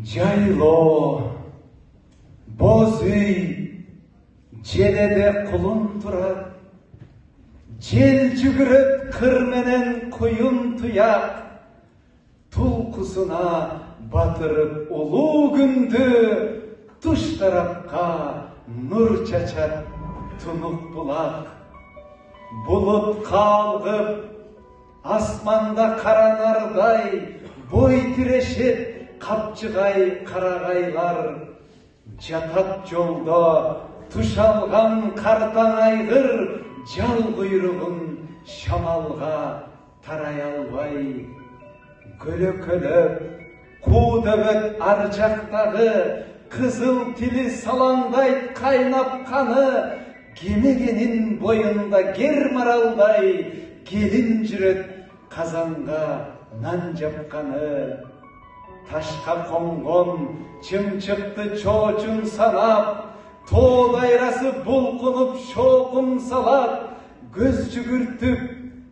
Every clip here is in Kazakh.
Жайлоо, боз үй, желеде құлын тұрат, жел жүгірет қыр менен құйын тұяқ, тұлқысына батырып ұлы күнді, тұш тарапқа нұр чачат тұнық бұлақ. Бұлыт қалғып, асманда қаранардай, бой тірешет қапчығай қарағайлар. Жатат жолда тұшалған қартаң айғыр, жал құйрығын шамалға тарай албай. Көлөкөлөп, қу дөбөт ар жақтағы, қызыл тілі салаңдайт қайнап қаны, кемегенін бойында кер маралдай, келін жүрет қазанға нан жапқаны. Ташқа қонған чымчықты чоочун санап, тоо дайрасы бұлқынып шоқым салат, көз жүгіртіп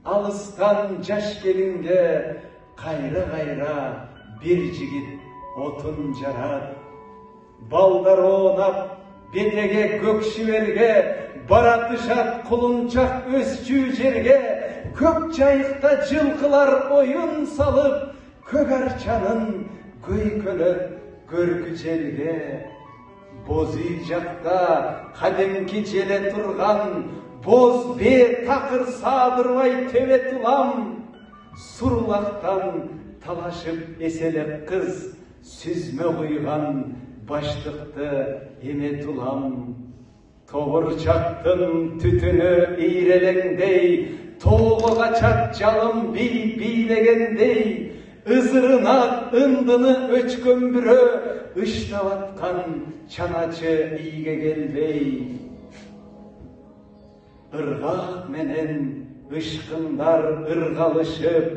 алыстан жаш келінге, қайра-қайра бір жігіт отын жарат. Балдар онап бетеге көкшіверге, баратышат құлынчақ өсчүү жерге, көк жайықта жылқылар ойын салып, көк арчанын көйкөлөт көркі желге. Боз үй жақта қадемки желе тұрған, боз бе тақыр садырбай төбе тұлам. Сұрлақтан талашып еселек қыз, сүзме құйған баштықты еме тұлам. Тобырчақтың түтіні ирелеңдей, тоғы қачат жалым билегендей, ызырына ындыны өчкөн бүрө, ыштаватқан чаначы ийге келбей. Ырғақ менен ышқындар ырғалышып,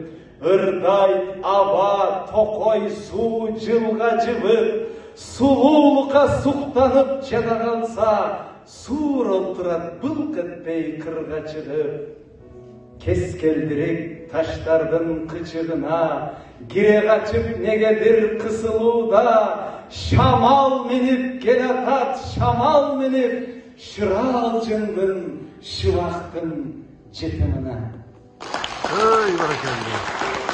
ырдай аба тоқой су жылға жыбып, сулуулукка суктанып жада қалса, суыр олтырат былқ етпей қырға чыгып. Кес келдірек таштардың қычығына, кире қачып негедір қысылуда, шамал меніп келатат, шамал меніп, шырал жыңдың, шывақтың жетіміна. Ой, баракалла.